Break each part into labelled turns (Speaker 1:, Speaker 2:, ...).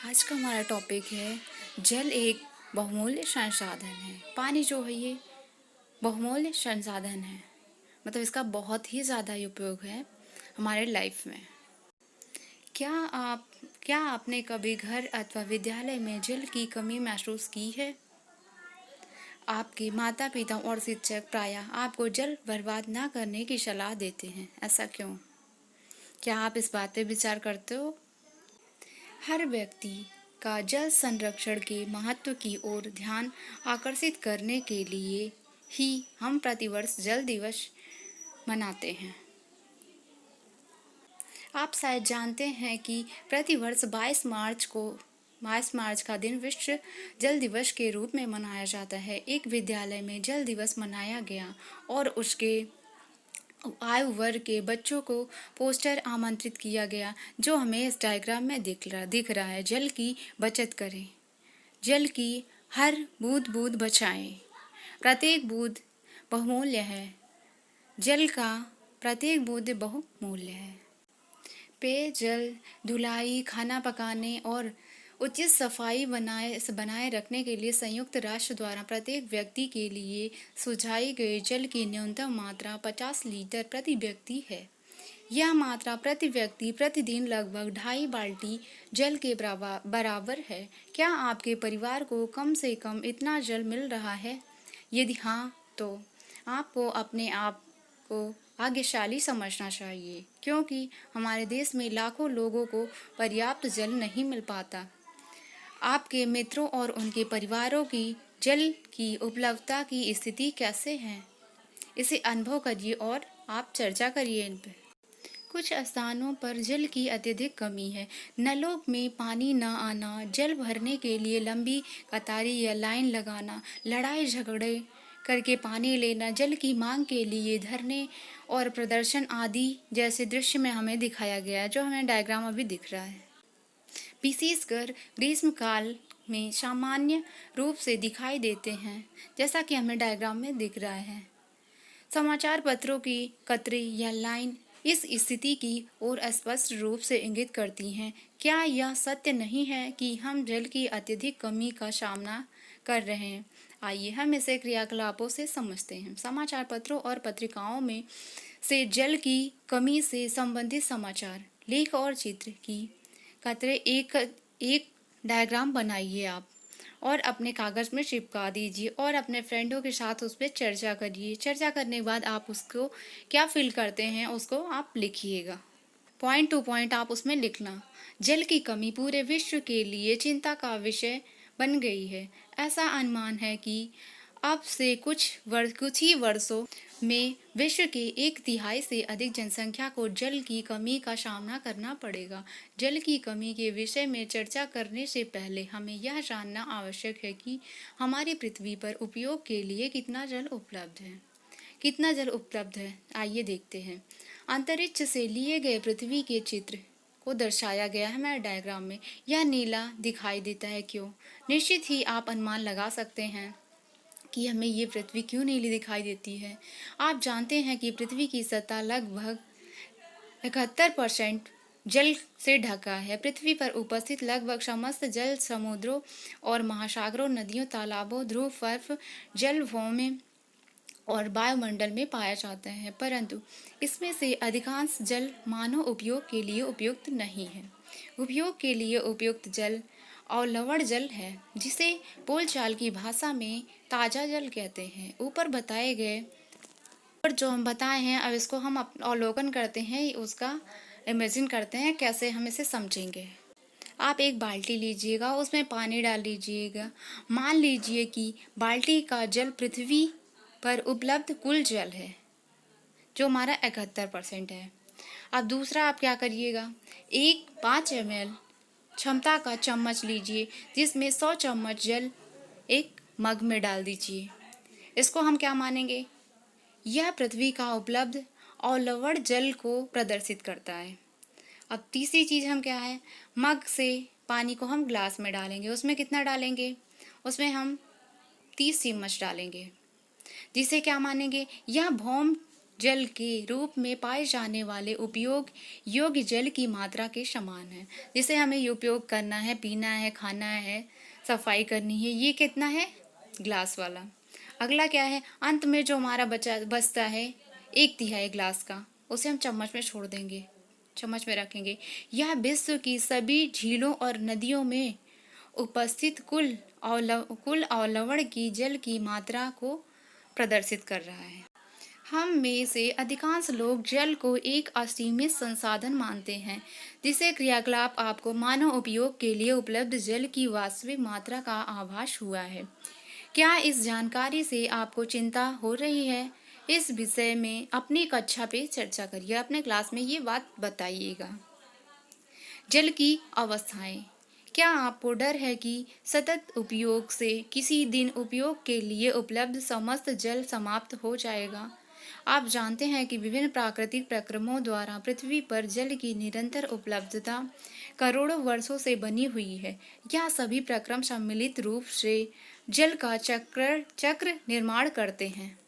Speaker 1: आज का हमारा टॉपिक है जल एक बहुमूल्य संसाधन है। पानी जो है ये बहुमूल्य संसाधन है, मतलब इसका बहुत ही ज़्यादा उपयोग है हमारे लाइफ में। क्या आप क्या आपने कभी घर अथवा विद्यालय में जल की कमी महसूस की है? आपके माता पिता और शिक्षक प्रायः आपको जल बर्बाद ना करने की सलाह देते हैं, ऐसा क्यों? क्या आप इस बात पे विचार करते हो? हर व्यक्ति का जल संरक्षण के महत्व की ओर ध्यान आकर्षित करने के लिए ही हम प्रतिवर्ष जल दिवस मनाते हैं। आप शायद जानते हैं कि प्रतिवर्ष 22 मार्च का दिन विश्व जल दिवस के रूप में मनाया जाता है। एक विद्यालय में जल दिवस मनाया गया और उसके आयु वर्ग के बच्चों को पोस्टर आमंत्रित किया गया, जो हमें इस डायग्राम में दिख रहा है। जल की बचत करें, जल की हर बूंद बूंद बचाएं। प्रत्येक बूंद बहुमूल्य है। जल का प्रत्येक बूंद बहुमूल्य है। पेयजल, धुलाई, खाना पकाने और उचित सफाई बनाए रखने के लिए संयुक्त राष्ट्र द्वारा प्रत्येक व्यक्ति के लिए सुझाई गई जल की न्यूनतम मात्रा 50 लीटर प्रति व्यक्ति है। यह मात्रा प्रति व्यक्ति प्रतिदिन लगभग 2.5 बाल्टी जल के बराबर है। क्या आपके परिवार को कम से कम इतना जल मिल रहा है? यदि हाँ, तो आपको अपने आप को भाग्यशाली समझना चाहिए, क्योंकि हमारे देश में लाखों लोगों को पर्याप्त जल नहीं मिल पाता। आपके मित्रों और उनके परिवारों की जल की उपलब्धता की स्थिति कैसे है, इसे अनुभव करिए और आप चर्चा करिए इन पर। कुछ स्थानों पर जल की अत्यधिक कमी है। नलों में पानी न आना, जल भरने के लिए लंबी कतारें या लाइन लगाना, लड़ाई झगड़े करके पानी लेना, जल की मांग के लिए धरने और प्रदर्शन आदि जैसे दृश्य में हमें दिखाया गया है, जो हमें डायग्राम अभी दिख रहा है। विशेषकर ग्रीष्मकाल में सामान्य रूप से दिखाई देते हैं, जैसा कि हमें डायग्राम में दिख रहा है। समाचार पत्रों की कतरे या लाइन इस स्थिति की ओर स्पष्ट रूप से इंगित करती हैं। क्या यह सत्य नहीं है कि हम जल की अत्यधिक कमी का सामना कर रहे हैं? आइए हम इसे क्रियाकलापों से समझते हैं। समाचार पत्रों और पत्रिकाओं में से जल की कमी से संबंधित समाचार, लेख और चित्र की कतरे एक डायग्राम बनाइए आप और अपने कागज़ में चिपका दीजिए और अपने फ्रेंडों के साथ उस पर चर्चा करिए। चर्चा करने के बाद आप उसको क्या फील करते हैं उसको आप लिखिएगा। पॉइंट टू पॉइंट आप उसमें लिखना। जल की कमी पूरे विश्व के लिए चिंता का विषय बन गई है। ऐसा अनुमान है कि अब से कुछ ही वर्षों में विश्व के 1/3 से अधिक जनसंख्या को जल की कमी का सामना करना पड़ेगा। जल की कमी के विषय में चर्चा करने से पहले हमें यह जानना आवश्यक है कि हमारी पृथ्वी पर उपयोग के लिए कितना जल उपलब्ध है। आइए देखते हैं। अंतरिक्ष से लिए गए पृथ्वी के चित्र को दर्शाया गया है हमारे डायग्राम में। यह नीला दिखाई देता है, क्यों? निश्चित ही आप अनुमान लगा सकते हैं कि हमें ये पृथ्वी क्यों नीली दिखाई देती है। आप जानते हैं कि पृथ्वी की सतह लगभग 71% जल से ढका है। पृथ्वी पर उपस्थित लगभग समस्त जल समुद्रों और महासागरों, नदियों, तालाबों, ध्रुव बर्फ, जलभूमि और वायुमंडल में पाया जाता है, परंतु इसमें से अधिकांश जल मानव उपयोग के लिए उपयुक्त नहीं है। उपयोग के लिए उपयुक्त जल और लवण जल है, जिसे बोलचाल की भाषा में ताज़ा जल कहते हैं। ऊपर बताए गए और जो हम बताए हैं, अब इसको हम अवलोकन करते हैं, उसका इमेजिन करते हैं कैसे हम इसे समझेंगे। आप एक बाल्टी लीजिएगा, उसमें पानी डाल लीजिएगा। मान लीजिए कि बाल्टी का जल पृथ्वी पर उपलब्ध कुल जल है, जो हमारा 71% है। अब दूसरा आप क्या करिएगा, एक 5 ml क्षमता का चम्मच लीजिए, जिसमें 100 चम्मच जल एक मग में डाल दीजिए। इसको हम क्या मानेंगे? यह पृथ्वी का उपलब्ध और लवण जल को प्रदर्शित करता है। अब तीसरी चीज़ हम क्या है, मग से पानी को हम ग्लास में डालेंगे। उसमें कितना डालेंगे? उसमें हम 30 चम्मच डालेंगे, जिसे क्या मानेंगे? यह भौम जल के रूप में पाए जाने वाले उपयोग योग्य जल की मात्रा के समान है, जिसे हमें उपयोग करना है, पीना है, खाना है, सफाई करनी है। ये कितना है? ग्लास वाला। अगला क्या है? अंत में जो हमारा बचता है 1/3 ग्लास का, उसे हम चम्मच में छोड़ देंगे, चम्मच में रखेंगे। यह विश्व की सभी झीलों और नदियों में उपस्थित कुल अवलवण की जल की मात्रा को प्रदर्शित कर रहा है। हम में से अधिकांश लोग जल को एक असीमित संसाधन मानते हैं, जिसे क्रियाकलाप आपको मानव उपयोग के लिए उपलब्ध जल की वास्तविक मात्रा का आभास हुआ है। क्या इस जानकारी से आपको चिंता हो रही है? इस विषय में अपनी कक्षा पे चर्चा करिए, अपने क्लास में ये बात बताइएगा। जल की अवस्थाएं। क्या आपको डर है कि सतत उपयोग से किसी दिन उपयोग के लिए उपलब्ध समस्त जल समाप्त हो जाएगा? आप जानते हैं कि विभिन्न प्राकृतिक प्रक्रमों द्वारा पृथ्वी पर जल की निरंतर उपलब्धता करोड़ों वर्षों से बनी हुई है। यह सभी प्रक्रम सम्मिलित रूप से जल का चक्र निर्माण करते हैं।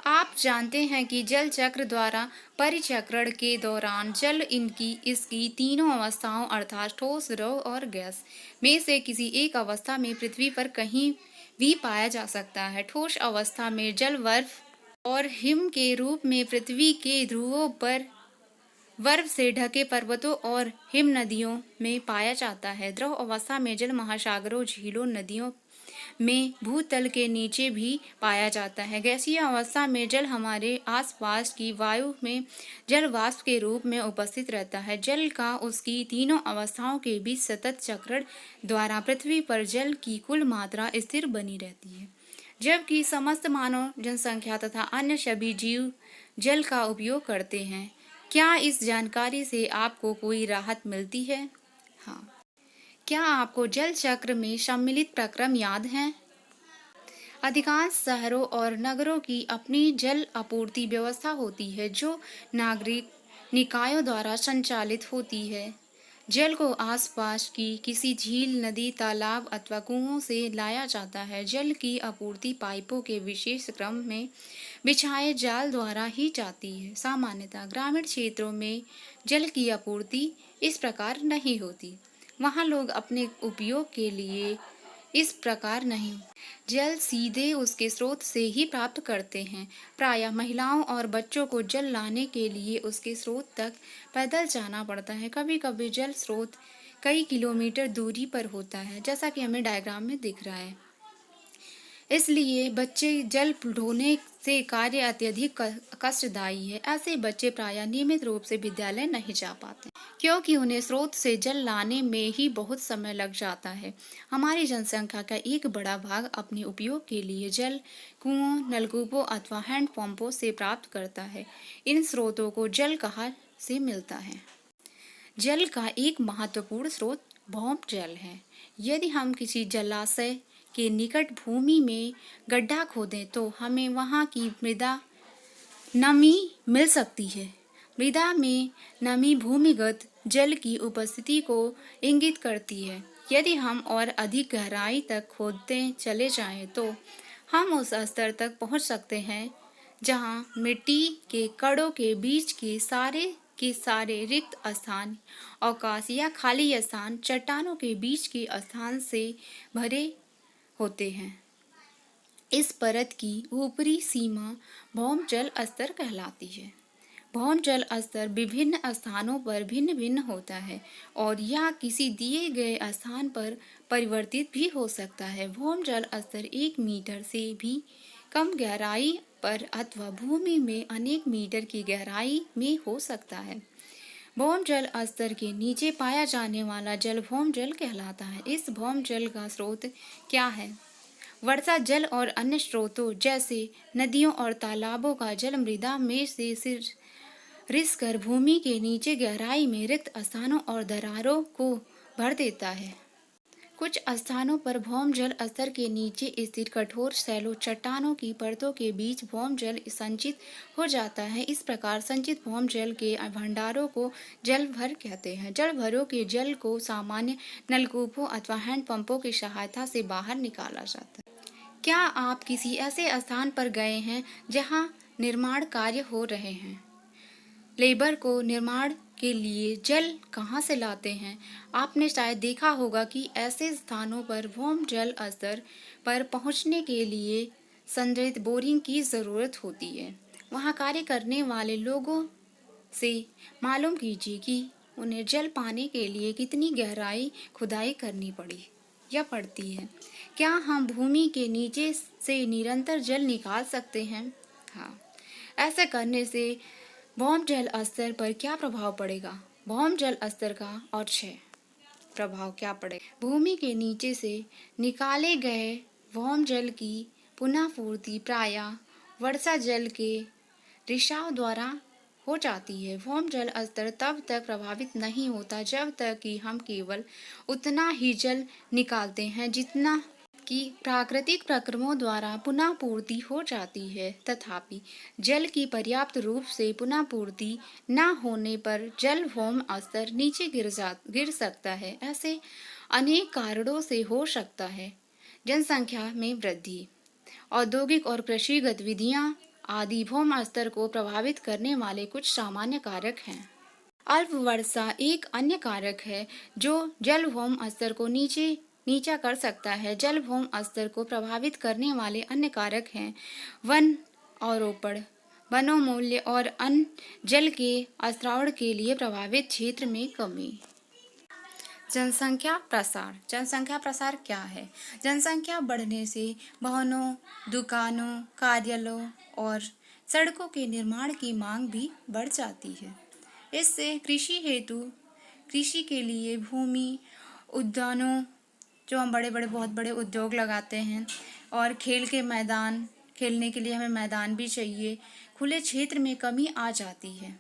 Speaker 1: आप जानते हैं कि जल चक्र द्वारा परिचक्रण के दौरान जल इसकी तीनों अवस्थाओं अर्थात ठोस, द्रव और गैस में से किसी एक अवस्था में पृथ्वी पर कहीं भी पाया जा सकता है। ठोस अवस्था में जल बर्फ और हिम के रूप में पृथ्वी के ध्रुवों पर बर्फ से ढके पर्वतों और हिम नदियों में पाया जाता है। द्रव अवस्था में जल महासागरों, झीलों, नदियों में भूतल के नीचे भी पाया जाता है। गैसीय अवस्था में जल हमारे आसपास की वायु में जल वाष्प के रूप में उपस्थित रहता है। जल का उसकी तीनों अवस्थाओं के बीच सतत चक्रण द्वारा पृथ्वी पर जल की कुल मात्रा स्थिर बनी रहती है, जबकि समस्त मानव जनसंख्या तथा अन्य सभी जीव जल का उपयोग करते हैं। क्या इस जानकारी से आपको कोई राहत मिलती है? हाँ। क्या आपको जल चक्र में सम्मिलित प्रक्रम याद हैं? अधिकांश शहरों और नगरों की अपनी जल आपूर्ति व्यवस्था होती है, जो नागरिक निकायों द्वारा संचालित होती है। जल को आसपास की किसी झील, नदी, तालाब अथवा कुओं से लाया जाता है। जल की आपूर्ति पाइपों के विशेष क्रम में बिछाए जाल द्वारा ही जाती है। सामान्यतः ग्रामीण क्षेत्रों में जल की आपूर्ति इस प्रकार नहीं होती। वहाँ लोग अपने उपयोग के लिए इस प्रकार नहीं, जल सीधे उसके स्रोत से ही प्राप्त करते हैं। प्रायः महिलाओं और बच्चों को जल लाने के लिए उसके स्रोत तक पैदल जाना पड़ता है। कभी कभी जल स्रोत कई किलोमीटर दूरी पर होता है, जैसा कि हमें डायग्राम में दिख रहा है। इसलिए बच्चे जल ढोने से कार्य अत्यधिक कष्टदायी है। ऐसे बच्चे प्रायः नियमित रूप से विद्यालय नहीं जा पाते, क्योंकि उन्हें स्रोत से जल लाने में ही बहुत समय लग जाता है। हमारी जनसंख्या का एक बड़ा भाग अपने उपयोग के लिए जल कुओं, नलकूपों अथवा हैंडपंपों से प्राप्त करता है। इन स्रोतों को जल कहाँ से मिलता है? जल का एक महत्वपूर्ण स्रोत भौम जल है। यदि हम किसी जलाशय के निकट भूमि में गड्ढा खोदें तो हमें वहाँ की मृदा नमी मिल सकती है। मृदा में नमी भूमिगत जल की उपस्थिति को इंगित करती है। यदि हम और अधिक गहराई तक खोदते चले जाएं तो हम उस स्तर तक पहुंच सकते हैं जहां मिट्टी के कणों के बीच के सारे रिक्त स्थान, अवकाश या खाली स्थान चट्टानों के बीच के स्थान से भरे होते हैं। इस परत की ऊपरी सीमा भौम जल स्तर कहलाती है। भौम जल स्तर विभिन्न स्थानों पर भिन्न भिन्न होता है और यह किसी दिए गए स्थान पर परिवर्तित भी हो सकता है। भौम जल स्तर 1 मीटर से भी कम गहराई पर अथवा भूमि में अनेक मीटर की गहराई में हो सकता है। भौम जल स्तर के नीचे पाया जाने वाला जल भौम जल कहलाता है। इस भौम जल का स्रोत क्या है? वर्षा जल और अन्य स्रोतों जैसे नदियों और तालाबों का जल मृदा में से रिस कर भूमि के नीचे गहराई में रिक्त स्थानों और दरारों को भर देता है। कुछ स्थानों पर भौम जल स्तर के नीचे स्थित कठोर शैलो चट्टानों की परतों के बीच भौम जल संचित हो जाता है। इस प्रकार संचित भौम जल के भंडारों को जल भर कहते हैं। जल भरों के जल को सामान्य नलकूपों अथवा हैंडपंपों की सहायता से बाहर निकाला जाता है। क्या आप किसी ऐसे स्थान पर गए हैं जहां निर्माण कार्य हो रहे हैं। लेबर को निर्माण के लिए जल कहाँ से लाते हैं? आपने शायद देखा होगा कि ऐसे स्थानों पर भूम जल स्तर पर पहुँचने के लिए संरचित बोरिंग की ज़रूरत होती है। वहाँ कार्य करने वाले लोगों से मालूम कीजिए कि उन्हें जल पाने के लिए कितनी गहराई खुदाई करनी पड़ती है। क्या हम भूमि के नीचे से निरंतर जल निकाल सकते हैं? हाँ। ऐसा करने से भौम जल स्तर पर क्या प्रभाव पड़ेगा? भौम जल स्तर का और 6 प्रभाव क्या पड़ेगा? भूमि के नीचे से निकाले गए भौम जल की पुनः पूर्ति प्रायः वर्षा जल के रिसाव द्वारा हो जाती है। भौम जल स्तर तब तक प्रभावित नहीं होता जब तक कि हम केवल उतना ही जल निकालते हैं जितना कि प्राकृतिक प्रक्रमों द्वारा पुनः पूर्ति हो जाती है। तथापि जल की पर्याप्त रूप से पुनः पूर्ति न होने पर जल भौम स्तर नीचे गिर सकता है। ऐसे अनेक कारणों से हो सकता है। जनसंख्या में वृद्धि, औद्योगिक और कृषि गतिविधियां आदि भौम स्तर को प्रभावित करने वाले कुछ सामान्य कारक हैं। अल्प वर्षा एक अन्य कारक है जो जल भौम स्तर को नीचा कर सकता है। जल भौम स्तर को प्रभावित करने वाले अन्य कारक हैं वन आरोपण, वनोन्मूलन और अन्य जल के स्त्रावण के लिए प्रभावित क्षेत्र में कमी। जनसंख्या प्रसार। जनसंख्या प्रसार क्या है? जनसंख्या बढ़ने से भवनों, दुकानों, कार्यालयों और सड़कों के निर्माण की मांग भी बढ़ जाती है। इससे कृषि के लिए भूमि, उद्यानों, जो हम बहुत बड़े उद्योग लगाते हैं, और खेलने के लिए हमें मैदान भी चाहिए, खुले क्षेत्र में कमी आ जाती है।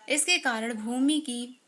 Speaker 1: इसके कारण भूमि की